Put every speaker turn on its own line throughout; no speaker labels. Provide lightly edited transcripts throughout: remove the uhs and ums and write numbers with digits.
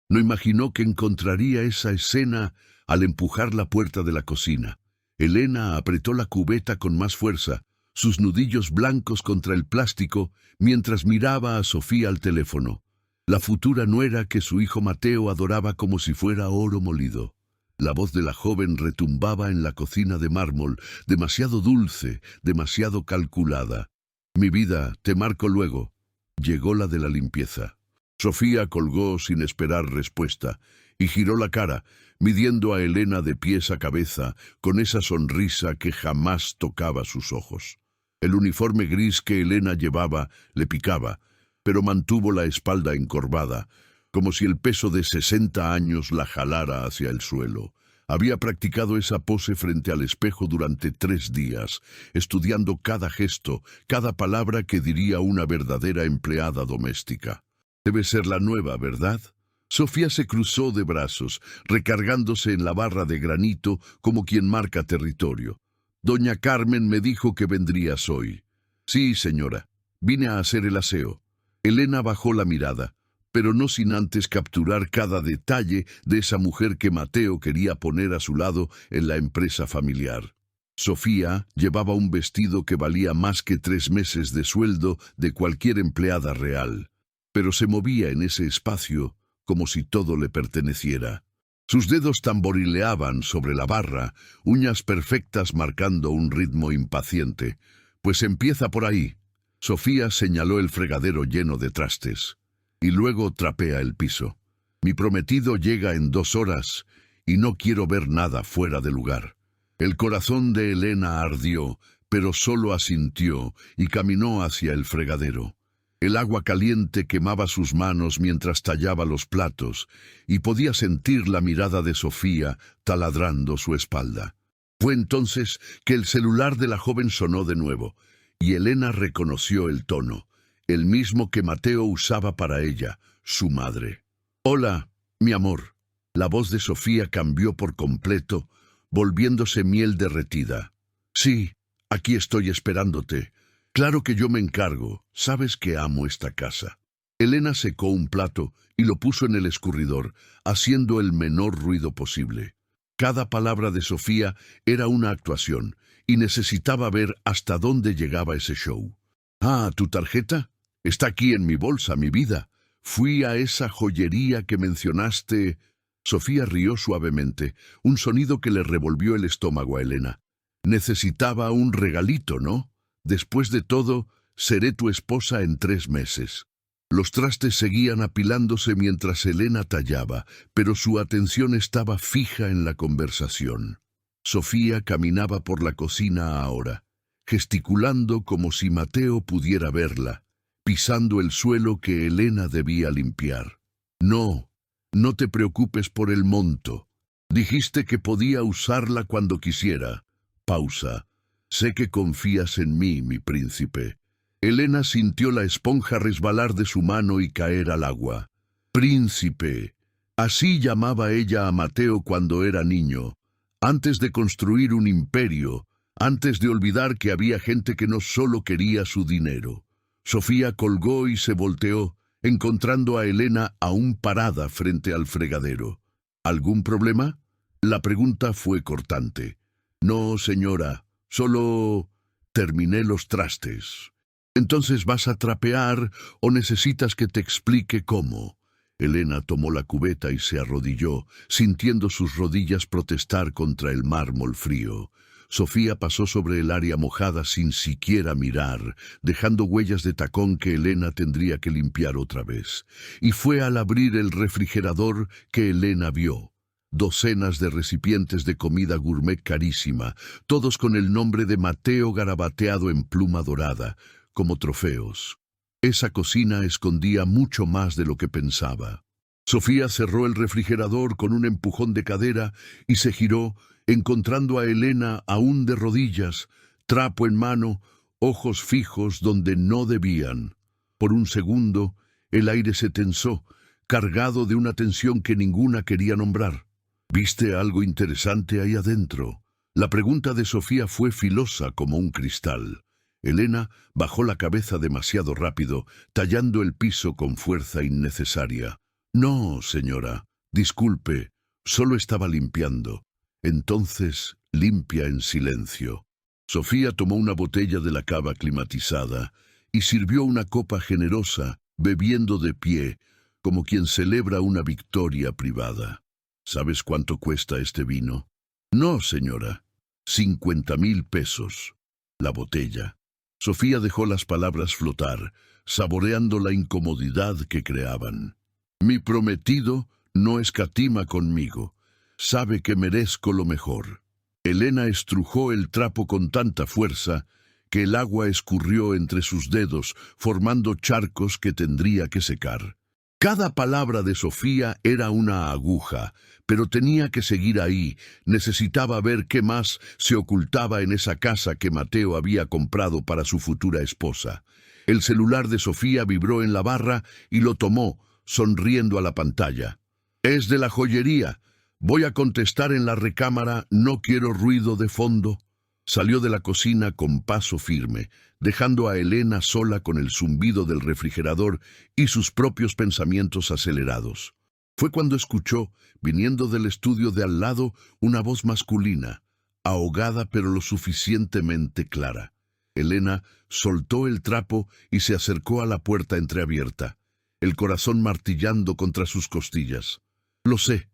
No imaginó que encontraría esa escena al empujar la puerta de la cocina. Elena apretó la cubeta con más fuerza, sus nudillos blancos contra el plástico, mientras miraba a Sofía al teléfono. La futura nuera que su hijo Mateo adoraba como si fuera oro molido. La voz de la joven retumbaba en la cocina de mármol, demasiado dulce, demasiado calculada. «Mi vida, te marco luego». Llegó la de la limpieza. Sofía colgó sin esperar respuesta y giró la cara, midiendo a Elena de pies a cabeza, con esa sonrisa que jamás tocaba sus ojos. El uniforme gris que Elena llevaba le picaba, pero mantuvo la espalda encorvada, como si el peso de 60 años la jalara hacia el suelo. Había practicado esa pose frente al espejo durante 3 días, estudiando cada gesto, cada palabra que diría una verdadera empleada doméstica. Debe ser la nueva, ¿verdad? Sofía se cruzó de brazos, recargándose en la barra de granito como quien marca territorio. «Doña Carmen me dijo que vendrías hoy». «Sí, señora. Vine a hacer el aseo». Elena bajó la mirada, pero no sin antes capturar cada detalle de esa mujer que Mateo quería poner a su lado en la empresa familiar. Sofía llevaba un vestido que valía más que 3 meses de sueldo de cualquier empleada real, pero se movía en ese espacio como si todo le perteneciera. Sus dedos tamborileaban sobre la barra, uñas perfectas marcando un ritmo impaciente. «Pues empieza por ahí». Sofía señaló el fregadero lleno de trastes. «Y luego trapea el piso. Mi prometido llega en 2 horas y no quiero ver nada fuera de lugar». El corazón de Elena ardió, pero solo asintió y caminó hacia el fregadero. El agua caliente quemaba sus manos mientras tallaba los platos, y podía sentir la mirada de Sofía taladrando su espalda. Fue entonces que el celular de la joven sonó de nuevo, y Elena reconoció el tono, el mismo que Mateo usaba para ella, su madre. «Hola, mi amor». La voz de Sofía cambió por completo, volviéndose miel derretida. «Sí, aquí estoy esperándote. Claro que yo me encargo, sabes que amo esta casa». Elena secó un plato y lo puso en el escurridor, haciendo el menor ruido posible. Cada palabra de Sofía era una actuación, y necesitaba ver hasta dónde llegaba ese show. «Ah, ¿tu tarjeta? Está aquí en mi bolsa, mi vida. Fui a esa joyería que mencionaste». Sofía rió suavemente, un sonido que le revolvió el estómago a Elena. «Necesitaba un regalito, ¿no? Después de todo, seré tu esposa en 3 meses». Los trastes seguían apilándose mientras Elena tallaba, pero su atención estaba fija en la conversación. Sofía caminaba por la cocina ahora, gesticulando como si Mateo pudiera verla, pisando el suelo que Elena debía limpiar. «No, no te preocupes por el monto. Dijiste que podía usarla cuando quisiera». Pausa. «Sé que confías en mí, mi príncipe». Elena sintió la esponja resbalar de su mano y caer al agua. «Príncipe». Así llamaba ella a Mateo cuando era niño, antes de construir un imperio, antes de olvidar que había gente que no solo quería su dinero. Sofía colgó y se volteó, encontrando a Elena aún parada frente al fregadero. «¿Algún problema?» La pregunta fue cortante. «No, señora, solo terminé los trastes». «¿Entonces vas a trapear o necesitas que te explique cómo?» Elena tomó la cubeta y se arrodilló, sintiendo sus rodillas protestar contra el mármol frío. Sofía pasó sobre el área mojada sin siquiera mirar, dejando huellas de tacón que Elena tendría que limpiar otra vez. Y fue al abrir el refrigerador que Elena vio. Docenas de recipientes de comida gourmet carísima, todos con el nombre de Mateo garabateado en pluma dorada, como trofeos. Esa cocina escondía mucho más de lo que pensaba. Sofía cerró el refrigerador con un empujón de cadera y se giró, encontrando a Elena aún de rodillas, trapo en mano, ojos fijos donde no debían. Por un segundo, el aire se tensó, cargado de una tensión que ninguna quería nombrar. «¿Viste algo interesante ahí adentro?» La pregunta de Sofía fue filosa como un cristal. Elena bajó la cabeza demasiado rápido, tallando el piso con fuerza innecesaria. No, señora, disculpe, solo estaba limpiando. Entonces, limpia en silencio. Sofía tomó una botella de la cava climatizada y sirvió una copa generosa, bebiendo de pie, como quien celebra una victoria privada. ¿Sabes cuánto cuesta este vino? No, señora. 50,000 pesos. La botella. Sofía dejó las palabras flotar, saboreando la incomodidad que creaban. Mi prometido no escatima conmigo. Sabe que merezco lo mejor. Elena estrujó el trapo con tanta fuerza que el agua escurrió entre sus dedos, formando charcos que tendría que secar. Cada palabra de Sofía era una aguja, pero tenía que seguir ahí. Necesitaba ver qué más se ocultaba en esa casa que Mateo había comprado para su futura esposa. El celular de Sofía vibró en la barra y lo tomó, sonriendo a la pantalla. «Es de la joyería. Voy a contestar en la recámara, no quiero ruido de fondo». Salió de la cocina con paso firme, dejando a Elena sola con el zumbido del refrigerador y sus propios pensamientos acelerados. Fue cuando escuchó, viniendo del estudio de al lado, una voz masculina, ahogada pero lo suficientemente clara. Elena soltó el trapo y se acercó a la puerta entreabierta, el corazón martillando contra sus costillas. Lo sé.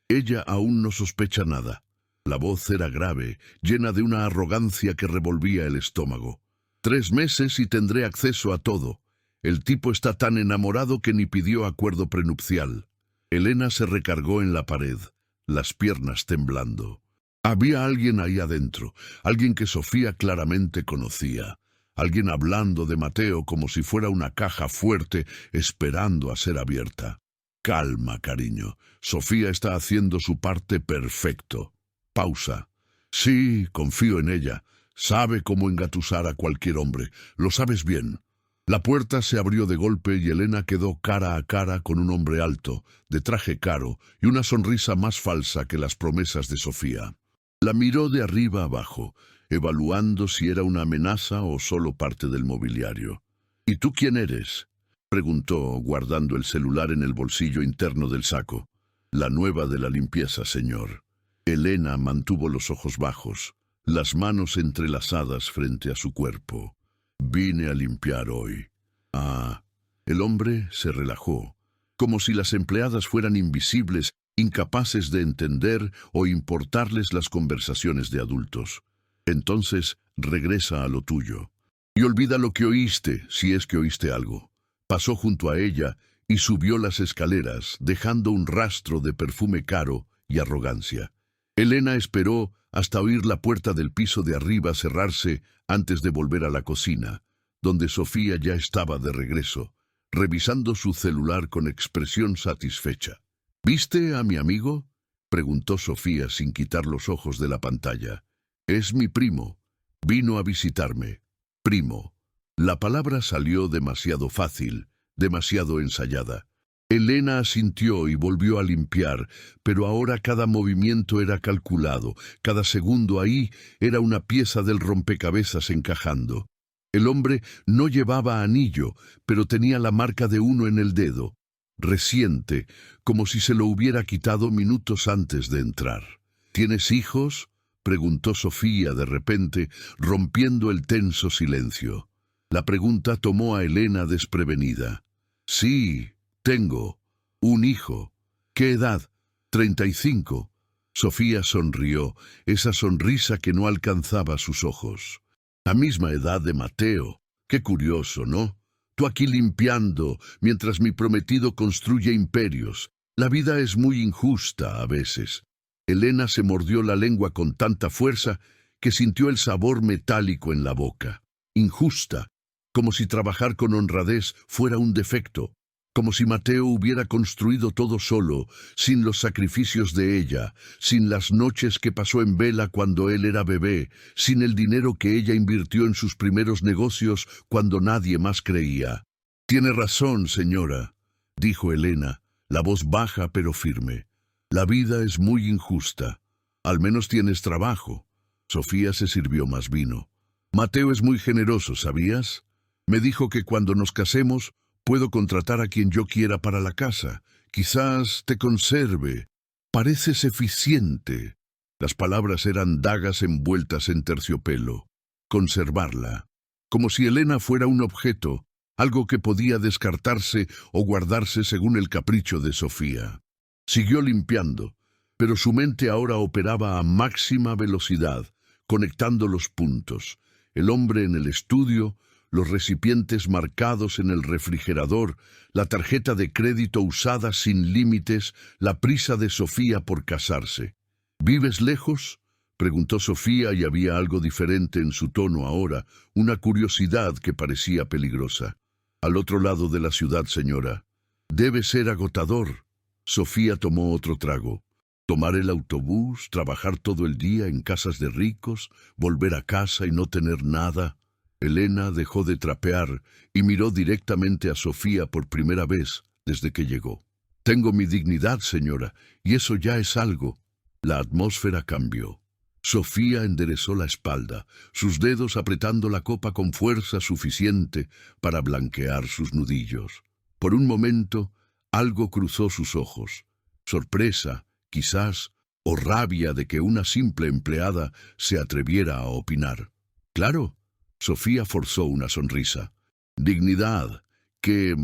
Ella aún no sospecha nada». La voz era grave, llena de una arrogancia que revolvía el estómago. 3 meses y tendré acceso a todo. El tipo está tan enamorado que ni pidió acuerdo prenupcial. Elena se recargó en la pared, las piernas temblando. Había alguien ahí adentro, alguien que Sofía claramente conocía. Alguien hablando de Mateo como si fuera una caja fuerte esperando a ser abierta. Calma, cariño. Sofía está haciendo su parte perfecto. Pausa. Sí, confío en ella. Sabe cómo engatusar a cualquier hombre. Lo sabes bien. La puerta se abrió de golpe y Elena quedó cara a cara con un hombre alto, de traje caro y una sonrisa más falsa que las promesas de Sofía. La miró de arriba abajo, evaluando si era una amenaza o solo parte del mobiliario. «¿Y tú quién eres?», preguntó, guardando el celular en el bolsillo interno del saco. «La nueva de la limpieza, señor». Elena mantuvo los ojos bajos, las manos entrelazadas frente a su cuerpo. «Vine a limpiar hoy». «Ah». El hombre se relajó, como si las empleadas fueran invisibles, incapaces de entender o importarles las conversaciones de adultos. «Entonces, regresa a lo tuyo. Y olvida lo que oíste, si es que oíste algo». Pasó junto a ella y subió las escaleras, dejando un rastro de perfume caro y arrogancia. Elena esperó hasta oír la puerta del piso de arriba cerrarse antes de volver a la cocina, donde Sofía ya estaba de regreso, revisando su celular con expresión satisfecha. «¿Viste a mi amigo?», preguntó Sofía sin quitar los ojos de la pantalla. «Es mi primo. Vino a visitarme». Primo. La palabra salió demasiado fácil, demasiado ensayada. Elena asintió y volvió a limpiar, pero ahora cada movimiento era calculado, cada segundo ahí era una pieza del rompecabezas encajando. El hombre no llevaba anillo, pero tenía la marca de uno en el dedo, reciente, como si se lo hubiera quitado minutos antes de entrar. «¿Tienes hijos?», preguntó Sofía de repente, rompiendo el tenso silencio. La pregunta tomó a Elena desprevenida. «Sí, tengo un hijo». «¿Qué edad?». «35». Sofía sonrió, esa sonrisa que no alcanzaba sus ojos. «La misma edad de Mateo. Qué curioso, ¿no? Tú aquí limpiando, mientras mi prometido construye imperios. La vida es muy injusta a veces». Elena se mordió la lengua con tanta fuerza que sintió el sabor metálico en la boca. Injusta, como si trabajar con honradez fuera un defecto, como si Mateo hubiera construido todo solo, sin los sacrificios de ella, sin las noches que pasó en vela cuando él era bebé, sin el dinero que ella invirtió en sus primeros negocios cuando nadie más creía. «Tiene razón, señora», dijo Elena, la voz baja pero firme. «La vida es muy injusta. Al menos tienes trabajo». Sofía se sirvió más vino. «Mateo es muy generoso, ¿sabías? Me dijo que cuando nos casemos Puedo contratar a quien yo quiera para la casa. Quizás te conserve. Pareces eficiente. Las palabras eran dagas envueltas en terciopelo. Conservarla. Como si Elena fuera un objeto, algo que podía descartarse o guardarse según el capricho de Sofía. Siguió limpiando, pero su mente ahora operaba a máxima velocidad, conectando los puntos. El hombre en el estudio, los recipientes marcados en el refrigerador, la tarjeta de crédito usada sin límites, la prisa de Sofía por casarse. ¿Vives lejos?, preguntó Sofía, y había algo diferente en su tono ahora, una curiosidad que parecía peligrosa. Al otro lado de la ciudad, señora. Debe ser agotador. Sofía tomó otro trago. Tomar el autobús, trabajar todo el día en casas de ricos, volver a casa y no tener nada. Elena dejó de trapear y miró directamente a Sofía por primera vez desde que llegó. Tengo mi dignidad, señora, y eso ya es algo. La atmósfera cambió. Sofía enderezó la espalda, sus dedos apretando la copa con fuerza suficiente para blanquear sus nudillos. Por un momento, algo cruzó sus ojos. Sorpresa, quizás, o rabia de que una simple empleada se atreviera a opinar. Claro, Sofía forzó una sonrisa. Dignidad, qué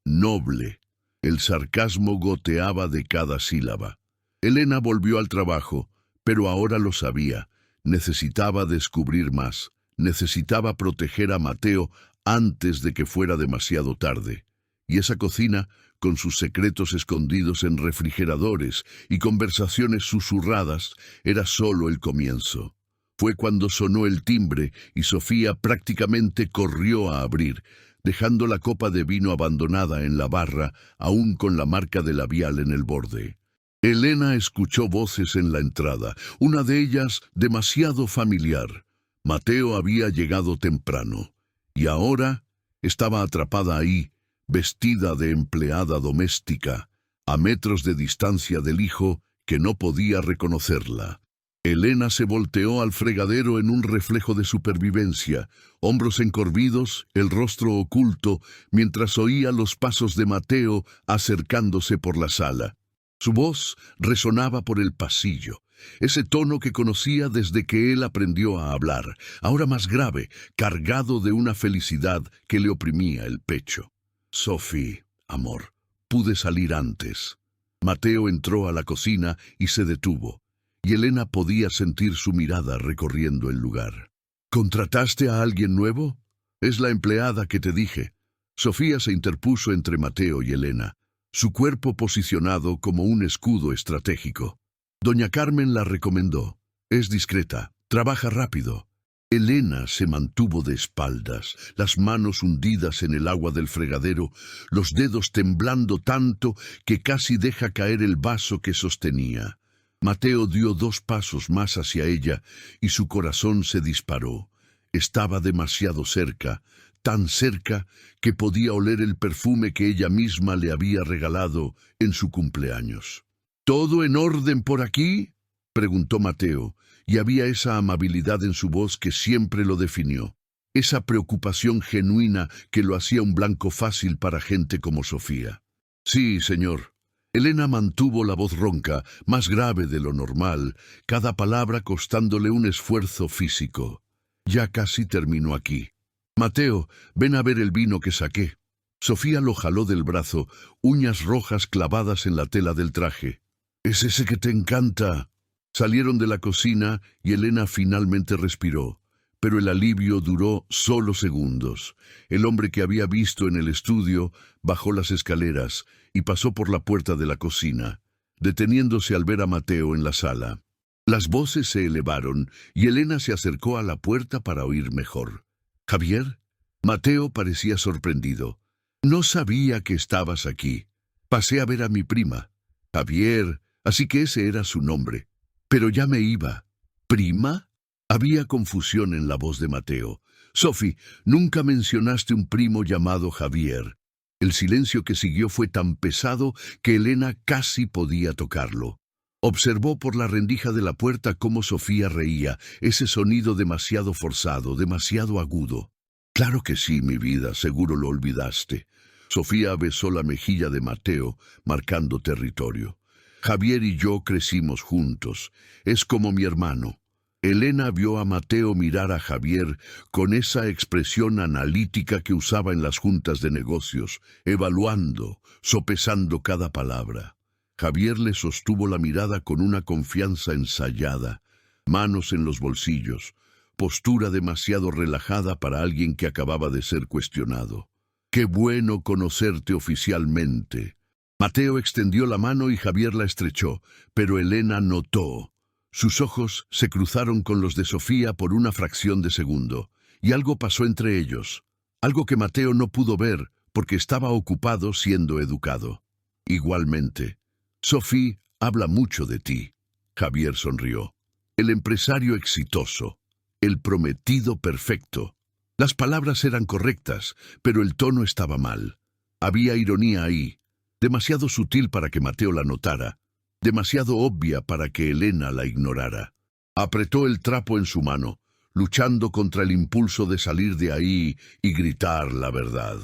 noble. El sarcasmo goteaba de cada sílaba. Elena volvió al trabajo, pero ahora lo sabía. Necesitaba descubrir más. Necesitaba proteger a Mateo antes de que fuera demasiado tarde. Y esa cocina, con sus secretos escondidos en refrigeradores y conversaciones susurradas, era solo el comienzo. Fue cuando sonó el timbre y Sofía prácticamente corrió a abrir, dejando la copa de vino abandonada en la barra, aún con la marca de labial en el borde. Elena escuchó voces en la entrada, una de ellas demasiado familiar. Mateo había llegado temprano, y ahora estaba atrapada ahí, vestida de empleada doméstica, a metros de distancia del hijo que no podía reconocerla. Elena se volteó al fregadero en un reflejo de supervivencia, hombros encorvados, el rostro oculto, mientras oía los pasos de Mateo acercándose por la sala. Su voz resonaba por el pasillo, ese tono que conocía desde que él aprendió a hablar, ahora más grave, cargado de una felicidad que le oprimía el pecho. Sophie, amor, pude salir antes. Mateo entró a la cocina y se detuvo, y Elena podía sentir su mirada recorriendo el lugar. ¿Contrataste a alguien nuevo? Es la empleada que te dije. Sofía se interpuso entre Mateo y Elena, su cuerpo posicionado como un escudo estratégico. Doña Carmen la recomendó. Es discreta, trabaja rápido. Elena se mantuvo de espaldas, las manos hundidas en el agua del fregadero, los dedos temblando tanto que casi deja caer el vaso que sostenía. Mateo dio 2 pasos más hacia ella y su corazón se disparó. Estaba demasiado cerca, tan cerca que podía oler el perfume que ella misma le había regalado en su cumpleaños. ¿Todo en orden por aquí?, preguntó Mateo, y había esa amabilidad en su voz que siempre lo definió, esa preocupación genuina que lo hacía un blanco fácil para gente como Sofía. Sí, señor. Elena mantuvo la voz ronca, más grave de lo normal, cada palabra costándole un esfuerzo físico. Ya casi terminó aquí. Mateo, ven a ver el vino que saqué. Sofía lo jaló del brazo, uñas rojas clavadas en la tela del traje. ¿Es ese que te encanta? Salieron de la cocina y Elena finalmente respiró, pero el alivio duró solo segundos. El hombre que había visto en el estudio bajó las escaleras y pasó por la puerta de la cocina, deteniéndose al ver a Mateo en la sala. Las voces se elevaron y Elena se acercó a la puerta para oír mejor. ¿Javier? Mateo parecía sorprendido. No sabía que estabas aquí. Pasé a ver a mi prima. Javier, así que ese era su nombre. Pero ya me iba. ¿Prima? Había confusión en la voz de Mateo. Sophie, nunca mencionaste un primo llamado Javier. El silencio que siguió fue tan pesado que Elena casi podía tocarlo. Observó por la rendija de la puerta cómo Sofía reía, ese sonido demasiado forzado, demasiado agudo. Claro que sí, mi vida, seguro lo olvidaste. Sofía besó la mejilla de Mateo, marcando territorio. Javier y yo crecimos juntos. Es como mi hermano. Elena vio a Mateo mirar a Javier con esa expresión analítica que usaba en las juntas de negocios, evaluando, sopesando cada palabra. Javier le sostuvo la mirada con una confianza ensayada, manos en los bolsillos, postura demasiado relajada para alguien que acababa de ser cuestionado. «Qué bueno conocerte oficialmente». Mateo extendió la mano y Javier la estrechó, pero Elena notó. Sus ojos se cruzaron con los de Sofía por una fracción de segundo, y algo pasó entre ellos, algo que Mateo no pudo ver porque estaba ocupado siendo educado. Igualmente, Sofía habla mucho de ti. Javier sonrió. El empresario exitoso, el prometido perfecto. Las palabras eran correctas, pero el tono estaba mal. Había ironía ahí, demasiado sutil para que Mateo la notara, demasiado obvia para que Elena la ignorara. Apretó el trapo en su mano, luchando contra el impulso de salir de ahí y gritar la verdad.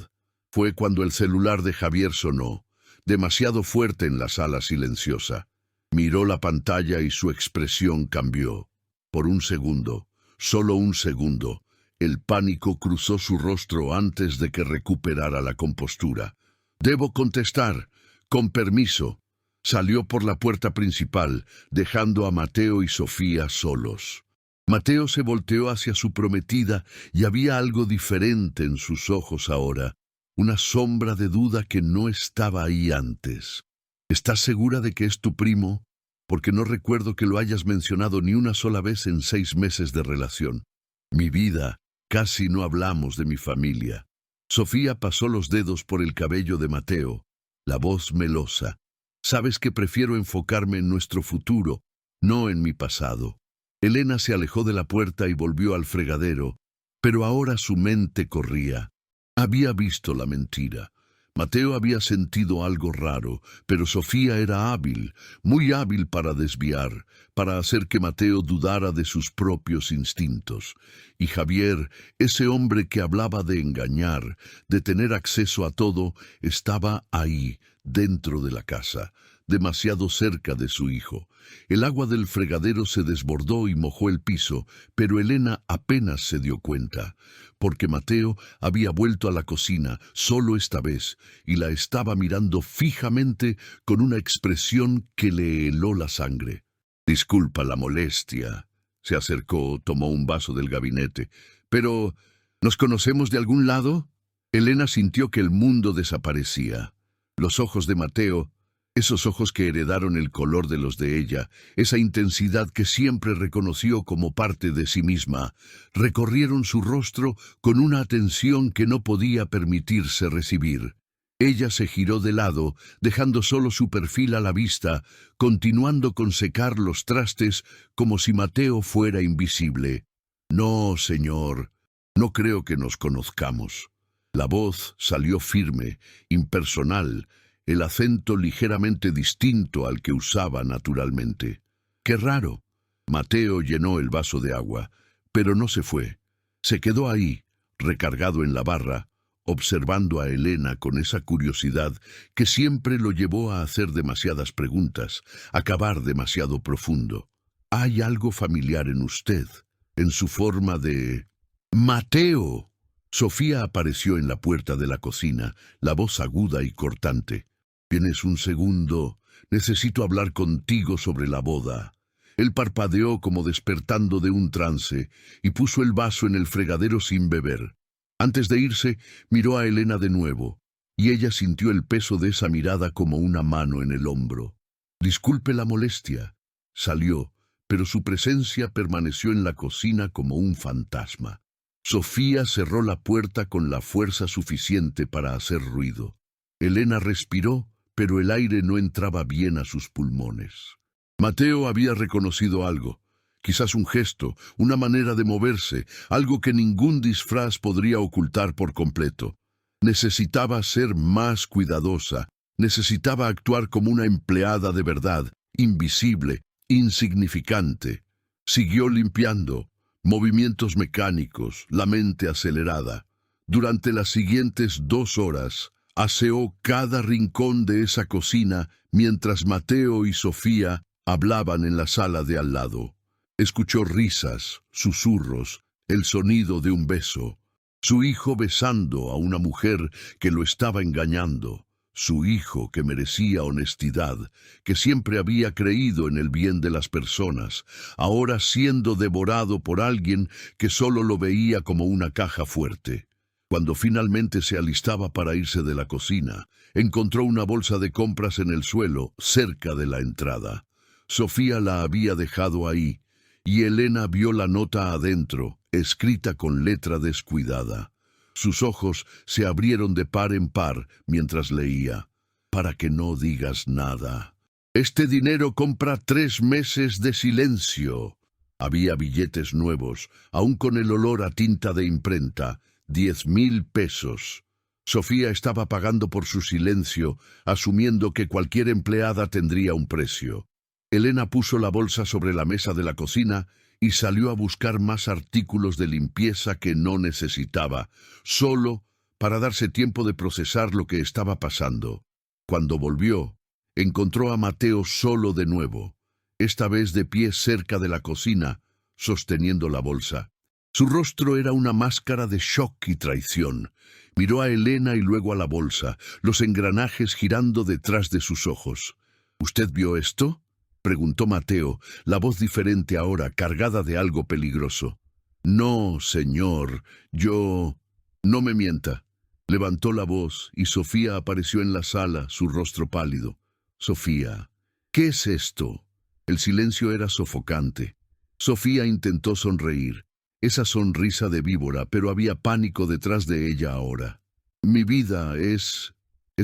Fue cuando el celular de Javier sonó, demasiado fuerte en la sala silenciosa. Miró la pantalla y su expresión cambió. Por un segundo, solo un segundo, el pánico cruzó su rostro antes de que recuperara la compostura. «Debo contestar, con permiso». Salió por la puerta principal, dejando a Mateo y Sofía solos. Mateo se volteó hacia su prometida y había algo diferente en sus ojos ahora, una sombra de duda que no estaba ahí antes. «¿Estás segura de que es tu primo? Porque no recuerdo que lo hayas mencionado ni una sola vez en 6 meses de relación. Mi vida, casi no hablamos de mi familia». Sofía pasó los dedos por el cabello de Mateo, la voz melosa. «Sabes que prefiero enfocarme en nuestro futuro, no en mi pasado». Elena se alejó de la puerta y volvió al fregadero, pero ahora su mente corría. Había visto la mentira. Mateo había sentido algo raro, pero Sofía era hábil, muy hábil para desviar, para hacer que Mateo dudara de sus propios instintos. Y Javier, ese hombre que hablaba de engañar, de tener acceso a todo, estaba ahí, dentro de la casa, demasiado cerca de su hijo. El agua del fregadero se desbordó y mojó el piso, pero Elena apenas se dio cuenta, porque Mateo había vuelto a la cocina, solo esta vez, y la estaba mirando fijamente con una expresión que le heló la sangre. «Disculpa la molestia». Se acercó, tomó un vaso del gabinete. «Pero, ¿nos conocemos de algún lado?» Elena sintió que el mundo desaparecía. Los ojos de Mateo, esos ojos que heredaron el color de los de ella, esa intensidad que siempre reconoció como parte de sí misma, recorrieron su rostro con una atención que no podía permitirse recibir. Ella se giró de lado, dejando solo su perfil a la vista, continuando con secar los trastes como si Mateo fuera invisible. «No, señor, no creo que nos conozcamos». La voz salió firme, impersonal, el acento ligeramente distinto al que usaba naturalmente. «Qué raro». Mateo llenó el vaso de agua, pero no se fue. Se quedó ahí, recargado en la barra, observando a Elena con esa curiosidad que siempre lo llevó a hacer demasiadas preguntas, a cavar demasiado profundo. «Hay algo familiar en usted, en su forma de...» «¡Mateo!». Sofía apareció en la puerta de la cocina, la voz aguda y cortante. «¿Tienes un segundo? Necesito hablar contigo sobre la boda». Él parpadeó como despertando de un trance y puso el vaso en el fregadero sin beber. Antes de irse, miró a Elena de nuevo, y ella sintió el peso de esa mirada como una mano en el hombro. «Disculpe la molestia». Salió, pero su presencia permaneció en la cocina como un fantasma. Sofía cerró la puerta con la fuerza suficiente para hacer ruido. Elena respiró, pero el aire no entraba bien a sus pulmones. Mateo había reconocido algo, quizás un gesto, una manera de moverse, algo que ningún disfraz podría ocultar por completo. Necesitaba ser más cuidadosa, necesitaba actuar como una empleada de verdad, invisible, insignificante. Siguió limpiando, movimientos mecánicos, la mente acelerada. Durante las siguientes 2 horas, Aseó cada rincón de esa cocina mientras Mateo y Sofía hablaban en la sala de al lado. Escuchó risas, susurros, el sonido de un beso. Su hijo besando a una mujer que lo estaba engañando. Su hijo que merecía honestidad, que siempre había creído en el bien de las personas, ahora siendo devorado por alguien que solo lo veía como una caja fuerte. Cuando finalmente se alistaba para irse de la cocina, encontró una bolsa de compras en el suelo, cerca de la entrada. Sofía la había dejado ahí, y Elena vio la nota adentro, escrita con letra descuidada. Sus ojos se abrieron de par en par mientras leía. Para que no digas nada. Este dinero compra 3 meses de silencio. Había billetes nuevos, aún con el olor a tinta de imprenta. 10,000 pesos. Sofía estaba pagando por su silencio, asumiendo que cualquier empleada tendría un precio. Elena puso la bolsa sobre la mesa de la cocina y salió a buscar más artículos de limpieza que no necesitaba, solo para darse tiempo de procesar lo que estaba pasando. Cuando volvió, encontró a Mateo solo de nuevo, esta vez de pie cerca de la cocina, sosteniendo la bolsa. Su rostro era una máscara de shock y traición. Miró a Elena y luego a la bolsa, los engranajes girando detrás de sus ojos. ¿Usted vio esto?, preguntó Mateo, la voz diferente ahora, cargada de algo peligroso. No, señor, yo... No me mienta. Levantó la voz y Sofía apareció en la sala, su rostro pálido. Sofía, ¿qué es esto? El silencio era sofocante. Sofía intentó sonreír. Esa sonrisa de víbora, pero había pánico detrás de ella ahora. Mi vida es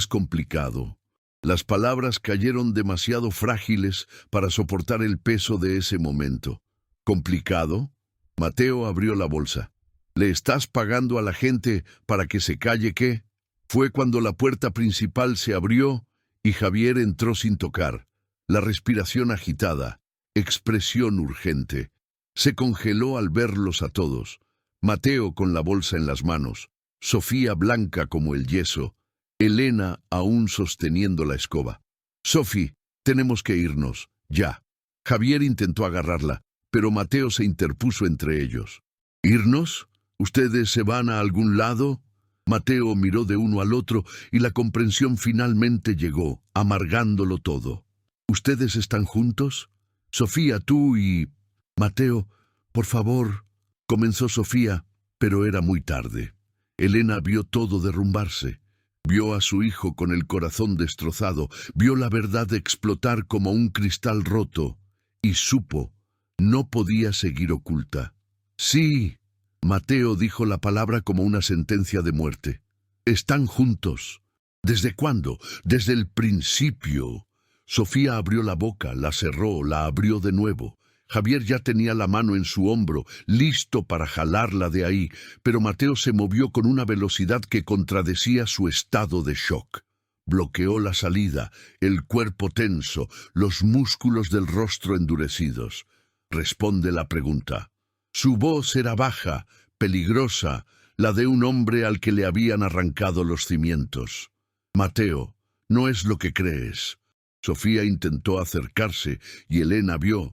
complicado. Las palabras cayeron demasiado frágiles para soportar el peso de ese momento. ¿Complicado? Mateo abrió la bolsa. ¿Le estás pagando a la gente para que se calle qué? Fue cuando la puerta principal se abrió y Javier entró sin tocar. La respiración agitada, expresión urgente. Se congeló al verlos a todos. Mateo con la bolsa en las manos, Sofía blanca como el yeso, Elena aún sosteniendo la escoba. Sofi, tenemos que irnos, ya. Javier intentó agarrarla, pero Mateo se interpuso entre ellos. ¿Irnos? ¿Ustedes se van a algún lado? Mateo miró de uno al otro y la comprensión finalmente llegó, amargándolo todo. ¿Ustedes están juntos? Sofía, tú y... Mateo, por favor, comenzó Sofía, pero era muy tarde. Elena vio todo derrumbarse. Vio a su hijo con el corazón destrozado, vio la verdad explotar como un cristal roto, y supo, no podía seguir oculta. Sí, Mateo dijo la palabra como una sentencia de muerte. Están juntos. ¿Desde cuándo? Desde el principio. Sofía abrió la boca, la cerró, la abrió de nuevo. Javier ya tenía la mano en su hombro, listo para jalarla de ahí, pero Mateo se movió con una velocidad que contradecía su estado de shock. Bloqueó la salida, el cuerpo tenso, los músculos del rostro endurecidos. Responde la pregunta. Su voz era baja, peligrosa, la de un hombre al que le habían arrancado los cimientos. Mateo, no es lo que crees. Sofía intentó acercarse y Elena vio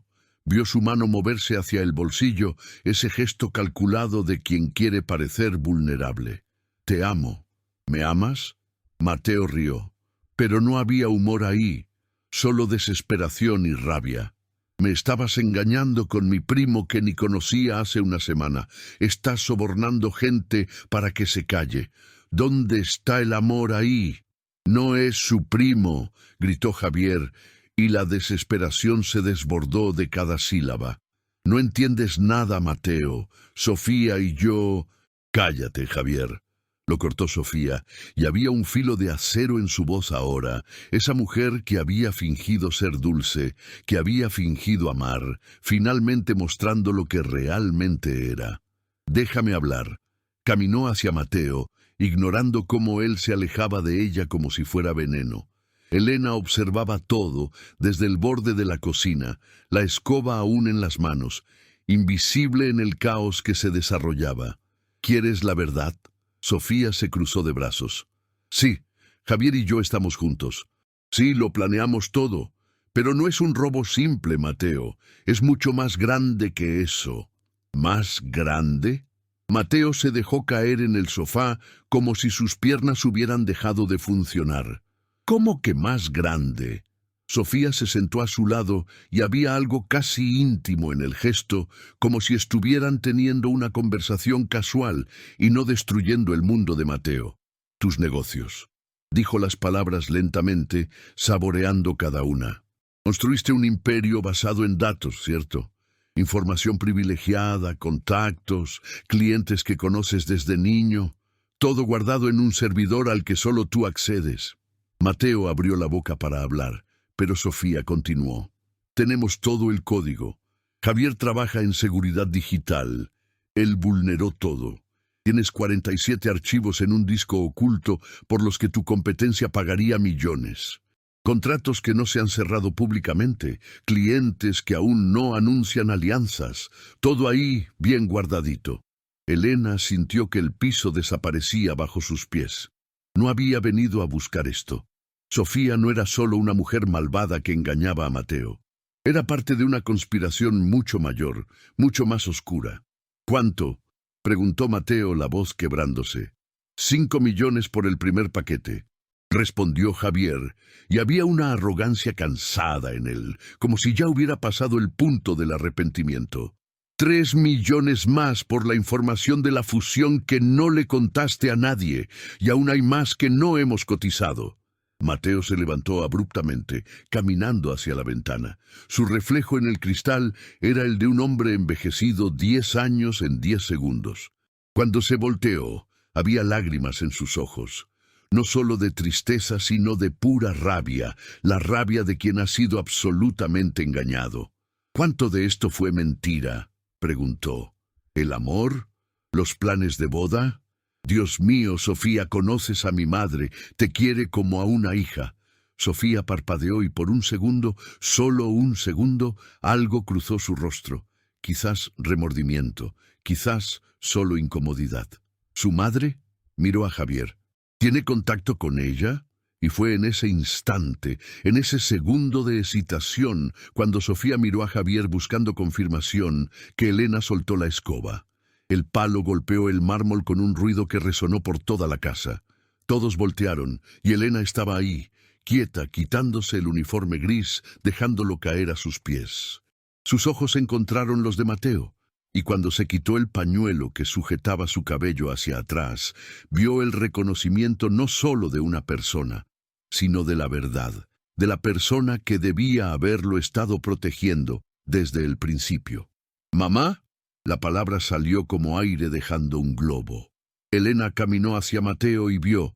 su mano moverse hacia el bolsillo, ese gesto calculado de quien quiere parecer vulnerable. Te amo. ¿Me amas? Mateo rió. Pero no había humor ahí, solo desesperación y rabia. Me estabas engañando con mi primo que ni conocía hace una semana. Estás sobornando gente para que se calle. ¿Dónde está el amor ahí? No es su primo, gritó Javier, y la desesperación se desbordó de cada sílaba. No entiendes nada, Mateo. Sofía y yo... Cállate, Javier. Lo cortó Sofía, y había un filo de acero en su voz ahora. Esa mujer que había fingido ser dulce, que había fingido amar, finalmente mostrando lo que realmente era. Déjame hablar. Caminó hacia Mateo, ignorando cómo él se alejaba de ella como si fuera veneno. Elena observaba todo desde el borde de la cocina, la escoba aún en las manos, invisible en el caos que se desarrollaba. ¿Quieres la verdad? Sofía se cruzó de brazos. Sí, Javier y yo estamos juntos. Sí, lo planeamos todo. Pero no es un robo simple, Mateo. Es mucho más grande que eso. ¿Más grande? Mateo se dejó caer en el sofá como si sus piernas hubieran dejado de funcionar. ¿Cómo que más grande? Sofía se sentó a su lado y había algo casi íntimo en el gesto, como si estuvieran teniendo una conversación casual y no destruyendo el mundo de Mateo. Tus negocios. Dijo las palabras lentamente, saboreando cada una. Construiste un imperio basado en datos, ¿cierto? Información privilegiada, contactos, clientes que conoces desde niño, todo guardado en un servidor al que solo tú accedes. Mateo abrió la boca para hablar, pero Sofía continuó. Tenemos todo el código. Javier trabaja en seguridad digital. Él vulneró todo. Tienes 47 archivos en un disco oculto por los que tu competencia pagaría millones. Contratos que no se han cerrado públicamente, clientes que aún no anuncian alianzas, todo ahí bien guardadito. Elena sintió que el piso desaparecía bajo sus pies. No había venido a buscar esto. Sofía no era solo una mujer malvada que engañaba a Mateo. Era parte de una conspiración mucho mayor, mucho más oscura. ¿Cuánto? Preguntó Mateo, la voz quebrándose. 5 millones por el primer paquete. Respondió Javier, y había una arrogancia cansada en él, como si ya hubiera pasado el punto del arrepentimiento. 3 millones más por la información de la fusión que no le contaste a nadie, y aún hay más que no hemos cotizado. Mateo se levantó abruptamente, caminando hacia la ventana. Su reflejo en el cristal era el de un hombre envejecido 10 años en 10 segundos. Cuando se volteó, había lágrimas en sus ojos. No solo de tristeza, sino de pura rabia, la rabia de quien ha sido absolutamente engañado. ¿Cuánto de esto fue mentira?, preguntó. ¿El amor? ¿Los planes de boda? Dios mío, Sofía, conoces a mi madre, te quiere como a una hija. Sofía parpadeó y por un segundo, solo un segundo, algo cruzó su rostro. Quizás remordimiento, quizás solo incomodidad. ¿Su madre? Miró a Javier. ¿Tiene contacto con ella? Y fue en ese instante, en ese segundo de excitación, cuando Sofía miró a Javier buscando confirmación, que Elena soltó la escoba. El palo golpeó el mármol con un ruido que resonó por toda la casa. Todos voltearon, y Elena estaba ahí, quieta, quitándose el uniforme gris, dejándolo caer a sus pies. Sus ojos encontraron los de Mateo, y cuando se quitó el pañuelo que sujetaba su cabello hacia atrás, vio el reconocimiento no solo de una persona, sino de la verdad, de la persona que debía haberlo estado protegiendo desde el principio. ¿Mamá? La palabra salió como aire dejando un globo. Elena caminó hacia Mateo y vio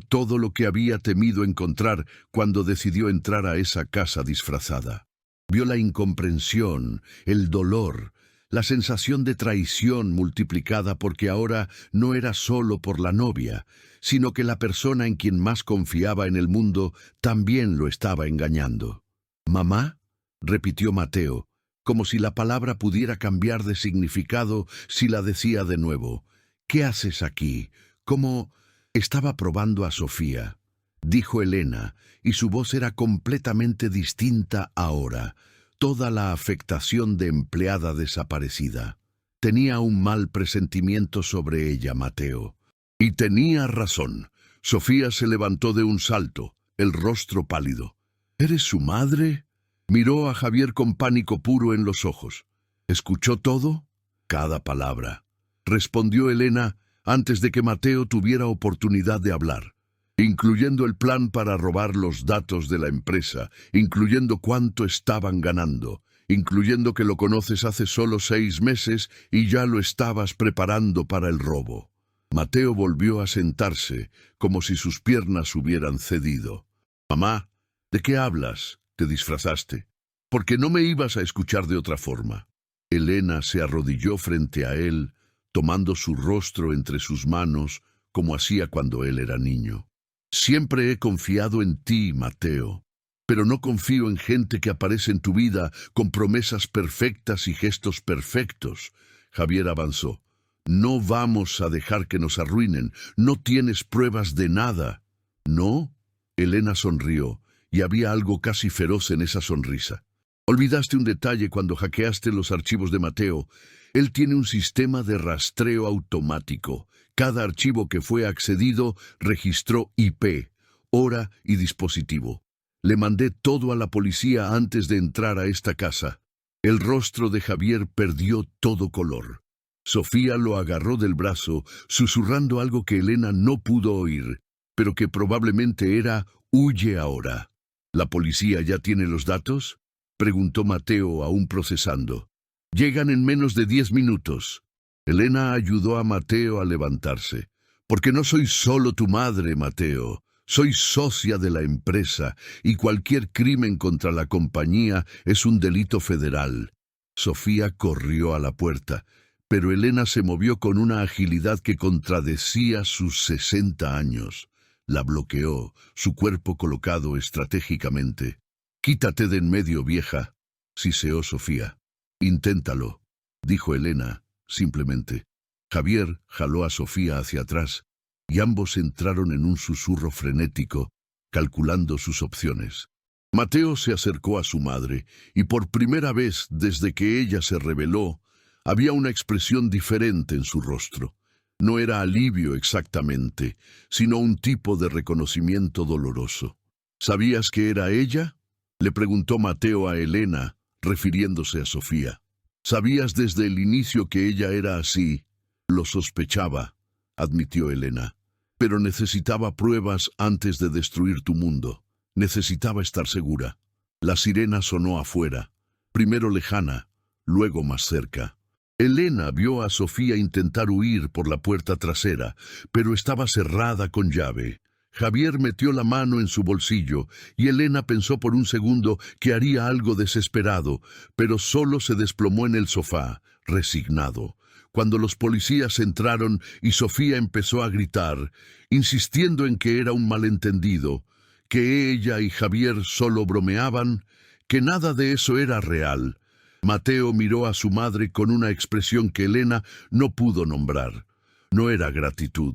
todo lo que había temido encontrar cuando decidió entrar a esa casa disfrazada. Vio la incomprensión, el dolor, la sensación de traición multiplicada porque ahora no era solo por la novia, sino que la persona en quien más confiaba en el mundo también lo estaba engañando. ¿Mamá?, repitió Mateo, como si la palabra pudiera cambiar de significado si la decía de nuevo. ¿Qué haces aquí? ¿Cómo? Estaba probando a Sofía, dijo Elena, y su voz era completamente distinta ahora. Toda la afectación de empleada desaparecida. Tenía un mal presentimiento sobre ella, Mateo. Y tenía razón. Sofía se levantó de un salto, el rostro pálido. ¿Eres su madre? Miró a Javier con pánico puro en los ojos. ¿Escuchó todo? Cada palabra. Respondió Elena antes de que Mateo tuviera oportunidad de hablar. Incluyendo el plan para robar los datos de la empresa, incluyendo cuánto estaban ganando, incluyendo que lo conoces hace solo 6 meses y ya lo estabas preparando para el robo. Mateo volvió a sentarse, como si sus piernas hubieran cedido. «Mamá, ¿de qué hablas? ¿Te disfrazaste? Porque no me ibas a escuchar de otra forma». Elena se arrodilló frente a él, tomando su rostro entre sus manos, como hacía cuando él era niño. «Siempre he confiado en ti, Mateo, pero no confío en gente que aparece en tu vida con promesas perfectas y gestos perfectos». Javier avanzó. «No vamos a dejar que nos arruinen. No tienes pruebas de nada». ¿No? Elena sonrió, y había algo casi feroz en esa sonrisa. Olvidaste un detalle cuando hackeaste los archivos de Mateo. Él tiene un sistema de rastreo automático. Cada archivo que fue accedido registró IP, hora y dispositivo. Le mandé todo a la policía antes de entrar a esta casa. El rostro de Javier perdió todo color. Sofía lo agarró del brazo, susurrando algo que Elena no pudo oír, pero que probablemente era «huye ahora». ¿La policía ya tiene los datos?, preguntó Mateo, aún procesando. «Llegan en menos de 10 minutos». Elena ayudó a Mateo a levantarse. «Porque no soy solo tu madre, Mateo. Soy socia de la empresa, y cualquier crimen contra la compañía es un delito federal». Sofía corrió a la puerta, pero Elena se movió con una agilidad que contradecía sus 60 años. La bloqueó, su cuerpo colocado estratégicamente. «Quítate de en medio, vieja», siseó Sofía. «Inténtalo», dijo Elena, simplemente. Javier jaló a Sofía hacia atrás, y ambos entraron en un susurro frenético, calculando sus opciones. Mateo se acercó a su madre, y por primera vez desde que ella se rebeló, había una expresión diferente en su rostro. No era alivio exactamente, sino un tipo de reconocimiento doloroso. «¿Sabías que era ella?», le preguntó Mateo a Elena, refiriéndose a Sofía. «Sabías desde el inicio que ella era así». «Lo sospechaba», admitió Elena. «Pero necesitaba pruebas antes de destruir tu mundo. Necesitaba estar segura». La sirena sonó afuera, primero lejana, luego más cerca. Elena vio a Sofía intentar huir por la puerta trasera, pero estaba cerrada con llave. Javier metió la mano en su bolsillo, y Elena pensó por un segundo que haría algo desesperado, pero solo se desplomó en el sofá, resignado. Cuando los policías entraron y Sofía empezó a gritar, insistiendo en que era un malentendido, que ella y Javier solo bromeaban, que nada de eso era real, Mateo miró a su madre con una expresión que Elena no pudo nombrar. No era gratitud,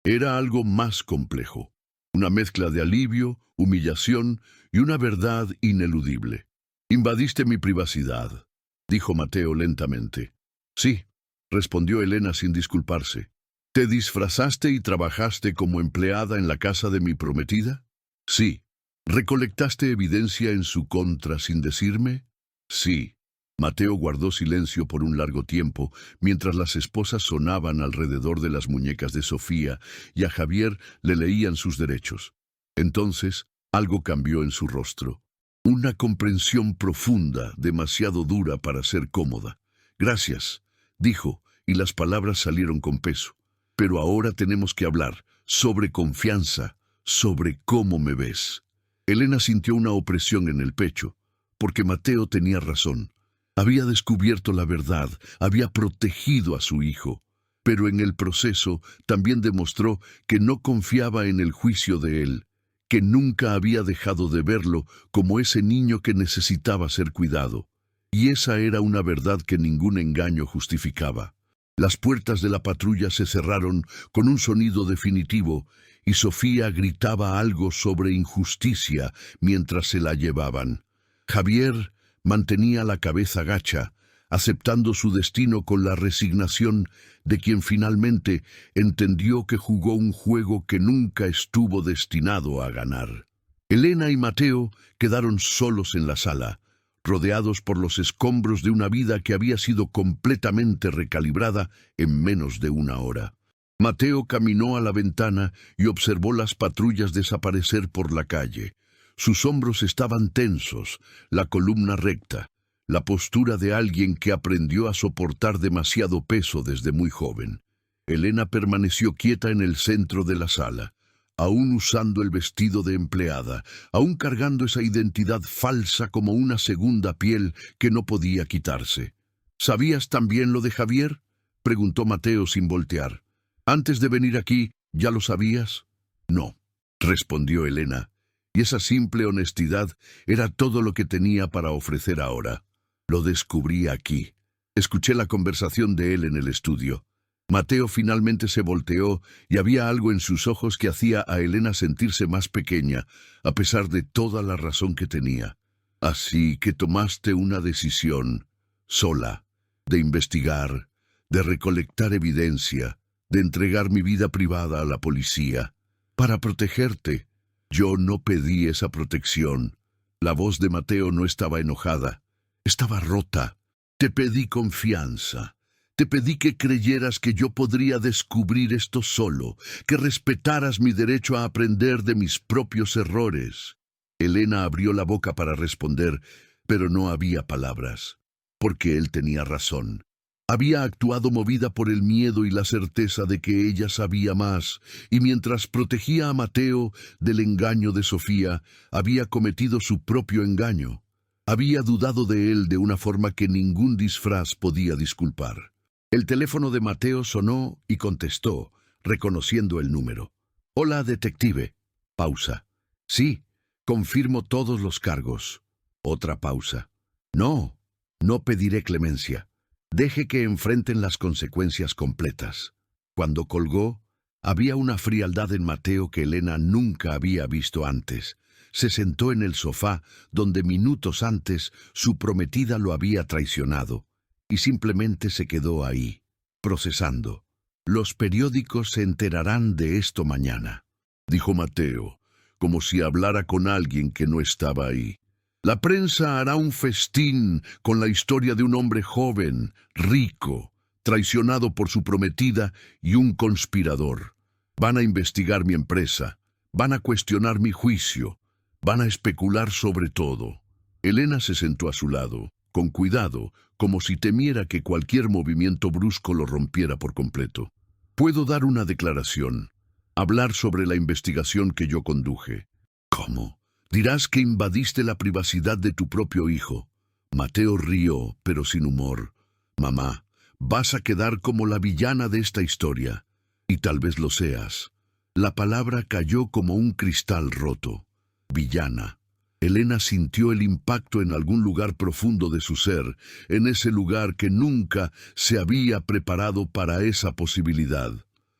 era algo más complejo, una mezcla de alivio, humillación y una verdad ineludible. «Invadiste mi privacidad», dijo Mateo lentamente. «Sí», respondió Elena sin disculparse. «¿Te disfrazaste y trabajaste como empleada en la casa de mi prometida?» «Sí». «¿Recolectaste evidencia en su contra sin decirme?» «Sí». Mateo guardó silencio por un largo tiempo, mientras las esposas sonaban alrededor de las muñecas de Sofía y a Javier le leían sus derechos. Entonces, algo cambió en su rostro. Una comprensión profunda, demasiado dura para ser cómoda. «Gracias», dijo, y las palabras salieron con peso. «Pero ahora tenemos que hablar, sobre confianza, sobre cómo me ves». Elena sintió una opresión en el pecho, porque Mateo tenía razón. Había descubierto la verdad, había protegido a su hijo, pero en el proceso también demostró que no confiaba en el juicio de él, que nunca había dejado de verlo como ese niño que necesitaba ser cuidado. Y esa era una verdad que ningún engaño justificaba. Las puertas de la patrulla se cerraron con un sonido definitivo y Sofía gritaba algo sobre injusticia mientras se la llevaban. Javier mantenía la cabeza gacha, aceptando su destino con la resignación de quien finalmente entendió que jugó un juego que nunca estuvo destinado a ganar. Elena y Mateo quedaron solos en la sala, rodeados por los escombros de una vida que había sido completamente recalibrada en menos de una hora. Mateo caminó a la ventana y observó las patrullas desaparecer por la calle. Sus hombros estaban tensos, la columna recta, la postura de alguien que aprendió a soportar demasiado peso desde muy joven. Elena permaneció quieta en el centro de la sala, aún usando el vestido de empleada, aún cargando esa identidad falsa como una segunda piel que no podía quitarse. «¿Sabías también lo de Javier?», preguntó Mateo sin voltear. «¿Antes de venir aquí, ya lo sabías?» «No», respondió Elena. Y esa simple honestidad era todo lo que tenía para ofrecer ahora. «Lo descubrí aquí. Escuché la conversación de él en el estudio. Mateo finalmente se volteó y había algo en sus ojos que hacía a Elena sentirse más pequeña, a pesar de toda la razón que tenía. Así que tomaste una decisión, sola, de investigar, de recolectar evidencia, de entregar mi vida privada a la policía, para protegerte. Yo no pedí esa protección. La voz de Mateo no estaba enojada, estaba rota. Te pedí confianza. Te pedí que creyeras que yo podría descubrir esto solo, que respetaras mi derecho a aprender de mis propios errores. Elena abrió la boca para responder, pero no había palabras, porque él tenía razón. Había actuado movida por el miedo y la certeza de que ella sabía más, y mientras protegía a Mateo del engaño de Sofía, había cometido su propio engaño. Había dudado de él de una forma que ningún disfraz podía disculpar. El teléfono de Mateo sonó y contestó, reconociendo el número. «Hola, detective». Pausa. «Sí, confirmo todos los cargos». Otra pausa. «No, no pediré clemencia. Deje que enfrenten las consecuencias completas». Cuando colgó, había una frialdad en Mateo que Elena nunca había visto antes. Se sentó en el sofá donde minutos antes su prometida lo había traicionado, y simplemente se quedó ahí, procesando. «Los periódicos se enterarán de esto mañana», dijo Mateo, como si hablara con alguien que no estaba ahí. «La prensa hará un festín con la historia de un hombre joven, rico, traicionado por su prometida y un conspirador. Van a investigar mi empresa, van a cuestionar mi juicio, van a especular sobre todo». Elena se sentó a su lado, con cuidado, como si temiera que cualquier movimiento brusco lo rompiera por completo. «Puedo dar una declaración, hablar sobre la investigación que yo conduje». «¿Cómo? Dirás que invadiste la privacidad de tu propio hijo». Mateo rió, pero sin humor. «Mamá, vas a quedar como la villana de esta historia, y tal vez lo seas». La palabra cayó como un cristal roto. Villana. Elena sintió el impacto en algún lugar profundo de su ser, en ese lugar que nunca se había preparado para esa posibilidad.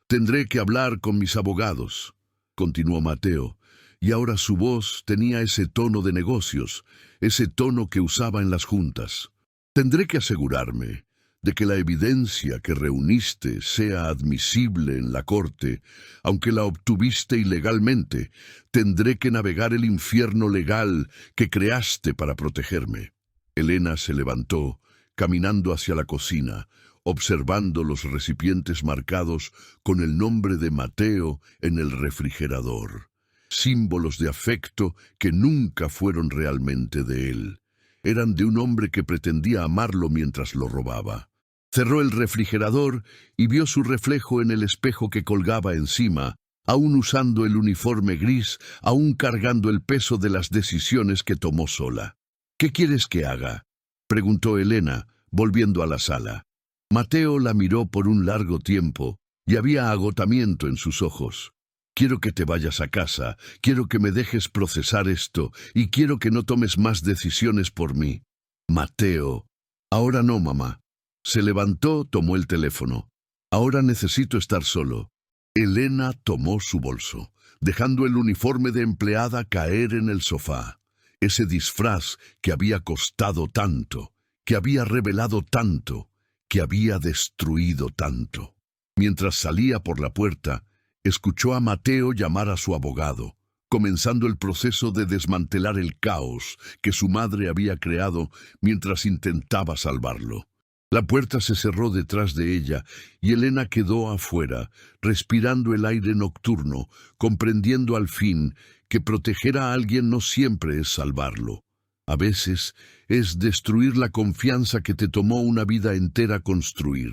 «Tendré que hablar con mis abogados», continuó Mateo, y ahora su voz tenía ese tono de negocios, ese tono que usaba en las juntas. «Tendré que asegurarme de que la evidencia que reuniste sea admisible en la corte, aunque la obtuviste ilegalmente. Tendré que navegar el infierno legal que creaste para protegerme». Elena se levantó, caminando hacia la cocina, observando los recipientes marcados con el nombre de Mateo en el refrigerador. Símbolos de afecto que nunca fueron realmente de él. Eran de un hombre que pretendía amarlo mientras lo robaba. Cerró el refrigerador y vio su reflejo en el espejo que colgaba encima, aún usando el uniforme gris, aún cargando el peso de las decisiones que tomó sola. «¿Qué quieres que haga?», preguntó Elena, volviendo a la sala. Mateo la miró por un largo tiempo, y había agotamiento en sus ojos. «Quiero que te vayas a casa, quiero que me dejes procesar esto, y quiero que no tomes más decisiones por mí». «Mateo». «Ahora no, mamá». Se levantó, tomó el teléfono. «Ahora necesito estar solo». Elena tomó su bolso, dejando el uniforme de empleada caer en el sofá. Ese disfraz que había costado tanto, que había revelado tanto, que había destruido tanto. Mientras salía por la puerta, escuchó a Mateo llamar a su abogado, comenzando el proceso de desmantelar el caos que su madre había creado mientras intentaba salvarlo. La puerta se cerró detrás de ella y Elena quedó afuera, respirando el aire nocturno, comprendiendo al fin que proteger a alguien no siempre es salvarlo. A veces es destruir la confianza que te tomó una vida entera construir.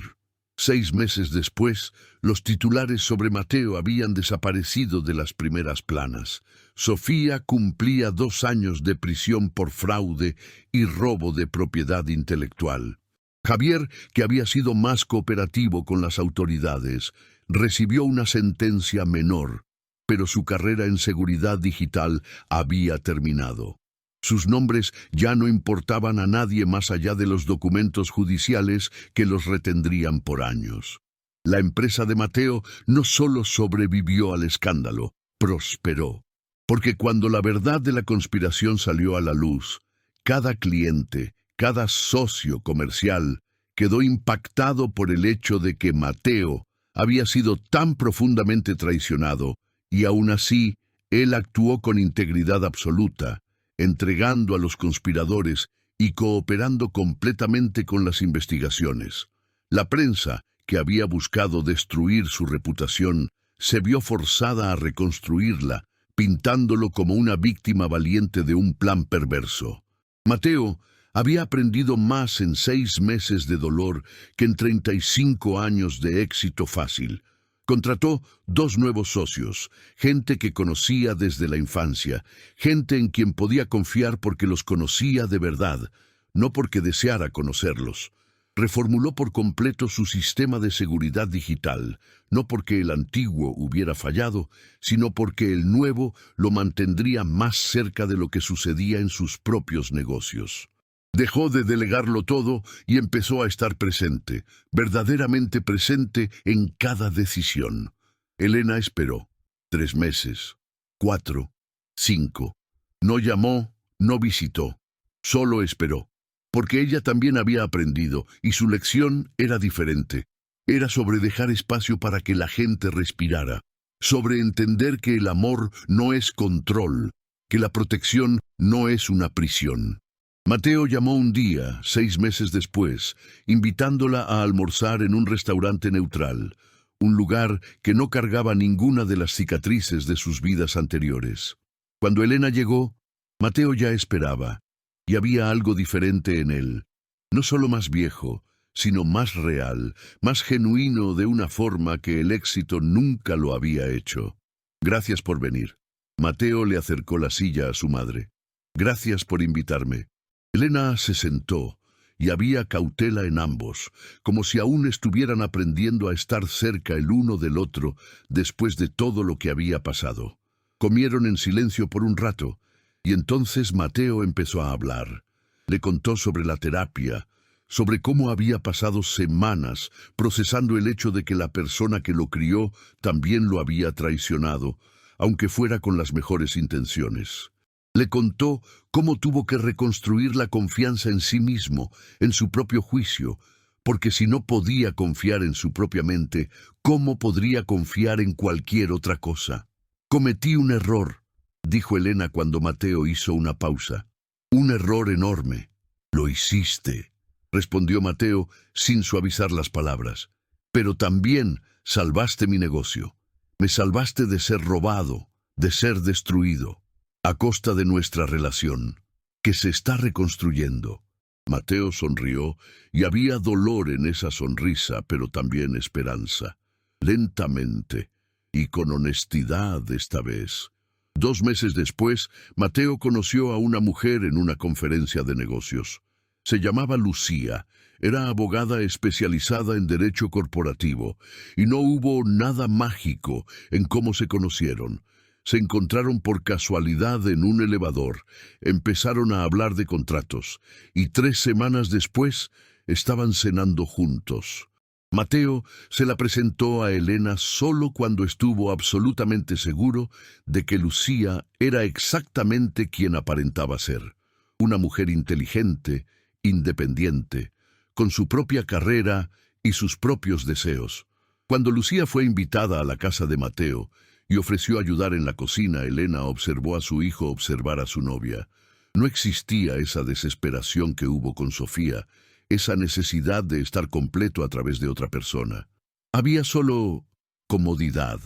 6 meses después, los titulares sobre Mateo habían desaparecido de las primeras planas. Sofía cumplía 2 años de prisión por fraude y robo de propiedad intelectual. Javier, que había sido más cooperativo con las autoridades, recibió una sentencia menor, pero su carrera en seguridad digital había terminado. Sus nombres ya no importaban a nadie más allá de los documentos judiciales que los retendrían por años. La empresa de Mateo no solo sobrevivió al escándalo, prosperó. Porque cuando la verdad de la conspiración salió a la luz, cada cliente, cada socio comercial quedó impactado por el hecho de que Mateo había sido tan profundamente traicionado, y aún así él actuó con integridad absoluta, entregando a los conspiradores y cooperando completamente con las investigaciones. La prensa, que había buscado destruir su reputación, se vio forzada a reconstruirla, pintándolo como una víctima valiente de un plan perverso. Mateo había aprendido más en 6 meses de dolor que en 35 años de éxito fácil. Contrató 2 nuevos socios, gente que conocía desde la infancia, gente en quien podía confiar porque los conocía de verdad, no porque deseara conocerlos. Reformuló por completo su sistema de seguridad digital, no porque el antiguo hubiera fallado, sino porque el nuevo lo mantendría más cerca de lo que sucedía en sus propios negocios. Dejó de delegarlo todo y empezó a estar presente, verdaderamente presente en cada decisión. Elena esperó. 3 meses, 4, 5. No llamó, no visitó, solo esperó. Porque ella también había aprendido, y su lección era diferente. Era sobre dejar espacio para que la gente respirara, sobre entender que el amor no es control, que la protección no es una prisión. Mateo llamó un día, 6 meses después, invitándola a almorzar en un restaurante neutral, un lugar que no cargaba ninguna de las cicatrices de sus vidas anteriores. Cuando Elena llegó, Mateo ya esperaba. Y había algo diferente en él, no solo más viejo, sino más real, más genuino de una forma que el éxito nunca lo había hecho. Gracias por venir. Mateo le acercó la silla a su madre. Gracias por invitarme. Elena se sentó, y había cautela en ambos, como si aún estuvieran aprendiendo a estar cerca el uno del otro después de todo lo que había pasado. Comieron en silencio por un rato, y entonces Mateo empezó a hablar. Le contó sobre la terapia, sobre cómo había pasado semanas procesando el hecho de que la persona que lo crió también lo había traicionado, aunque fuera con las mejores intenciones. Le contó cómo tuvo que reconstruir la confianza en sí mismo, en su propio juicio, porque si no podía confiar en su propia mente, ¿cómo podría confiar en cualquier otra cosa? Cometí un error, dijo Elena cuando Mateo hizo una pausa. Un error enorme. Lo hiciste, respondió Mateo sin suavizar las palabras. Pero también salvaste mi negocio. Me salvaste de ser robado, de ser destruido, a costa de nuestra relación, que se está reconstruyendo. Mateo sonrió y había dolor en esa sonrisa, pero también esperanza. Lentamente y con honestidad esta vez. 2 meses después, Mateo conoció a una mujer en una conferencia de negocios. Se llamaba Lucía, era abogada especializada en derecho corporativo, y no hubo nada mágico en cómo se conocieron. Se encontraron por casualidad en un elevador, empezaron a hablar de contratos, y 3 semanas después estaban cenando juntos. Mateo se la presentó a Elena solo cuando estuvo absolutamente seguro de que Lucía era exactamente quien aparentaba ser. Una mujer inteligente, independiente, con su propia carrera y sus propios deseos. Cuando Lucía fue invitada a la casa de Mateo y ofreció ayudar en la cocina, Elena observó a su hijo observar a su novia. No existía esa desesperación que hubo con Sofía, esa necesidad de estar completo a través de otra persona. Había solo comodidad,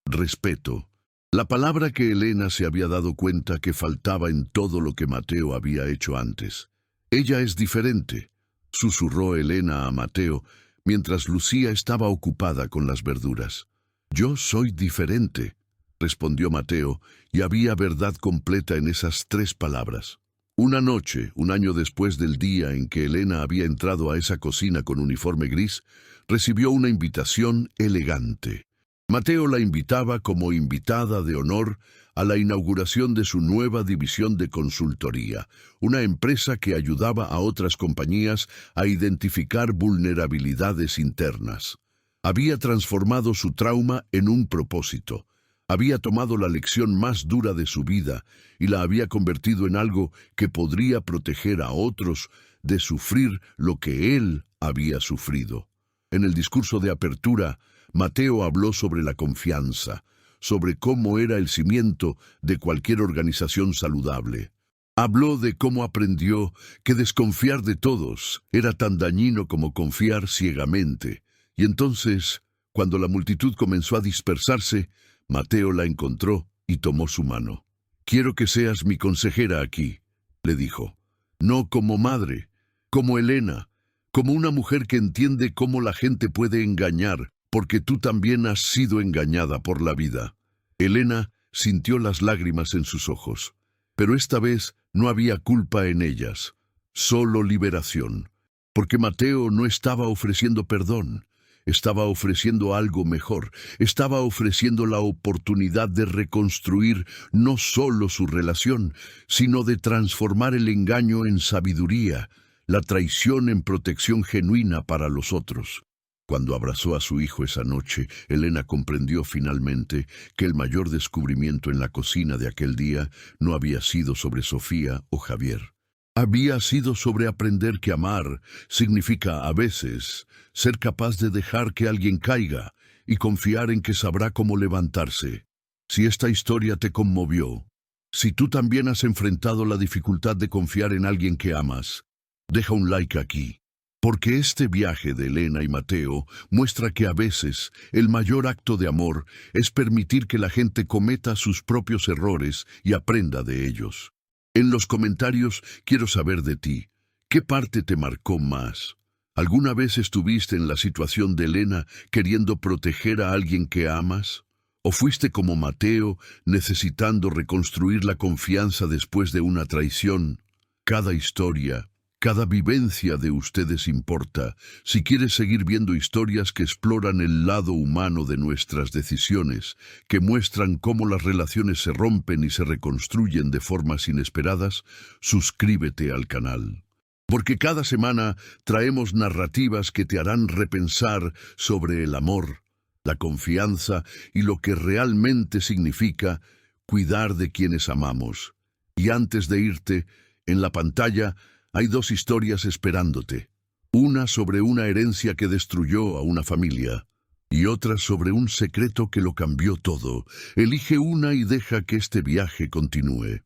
respeto, la palabra que Elena se había dado cuenta que faltaba en todo lo que Mateo había hecho antes. Ella es diferente, susurró Elena a Mateo mientras Lucía estaba ocupada con las verduras. Yo soy diferente, respondió Mateo, y había verdad completa en esas 3 palabras. Una noche, un año después del día en que Elena había entrado a esa cocina con uniforme gris, recibió una invitación elegante. Mateo la invitaba como invitada de honor a la inauguración de su nueva división de consultoría, una empresa que ayudaba a otras compañías a identificar vulnerabilidades internas. Había transformado su trauma en un propósito. Había tomado la lección más dura de su vida y la había convertido en algo que podría proteger a otros de sufrir lo que él había sufrido. En el discurso de apertura, Mateo habló sobre la confianza, sobre cómo era el cimiento de cualquier organización saludable. Habló de cómo aprendió que desconfiar de todos era tan dañino como confiar ciegamente. Y entonces, cuando la multitud comenzó a dispersarse, Mateo la encontró y tomó su mano. «Quiero que seas mi consejera aquí», le dijo. «No como madre, como Elena, como una mujer que entiende cómo la gente puede engañar, porque tú también has sido engañada por la vida». Elena sintió las lágrimas en sus ojos, pero esta vez no había culpa en ellas, solo liberación, porque Mateo no estaba ofreciendo perdón. Estaba ofreciendo algo mejor, estaba ofreciendo la oportunidad de reconstruir no solo su relación, sino de transformar el engaño en sabiduría, la traición en protección genuina para los otros. Cuando abrazó a su hijo esa noche, Elena comprendió finalmente que el mayor descubrimiento en la cocina de aquel día no había sido sobre Sofía o Javier. Había sido sobre aprender que amar significa, a veces, ser capaz de dejar que alguien caiga y confiar en que sabrá cómo levantarse. Si esta historia te conmovió, si tú también has enfrentado la dificultad de confiar en alguien que amas, deja un like aquí, porque este viaje de Elena y Mateo muestra que a veces el mayor acto de amor es permitir que la gente cometa sus propios errores y aprenda de ellos. En los comentarios quiero saber de ti. ¿Qué parte te marcó más? ¿Alguna vez estuviste en la situación de Elena queriendo proteger a alguien que amas? ¿O fuiste como Mateo, necesitando reconstruir la confianza después de una traición? Cada historia, cada vivencia de ustedes importa. Si quieres seguir viendo historias que exploran el lado humano de nuestras decisiones, que muestran cómo las relaciones se rompen y se reconstruyen de formas inesperadas, suscríbete al canal. Porque cada semana traemos narrativas que te harán repensar sobre el amor, la confianza y lo que realmente significa cuidar de quienes amamos. Y antes de irte, en la pantalla hay 2 historias esperándote. Una sobre una herencia que destruyó a una familia y otra sobre un secreto que lo cambió todo. Elige una y deja que este viaje continúe.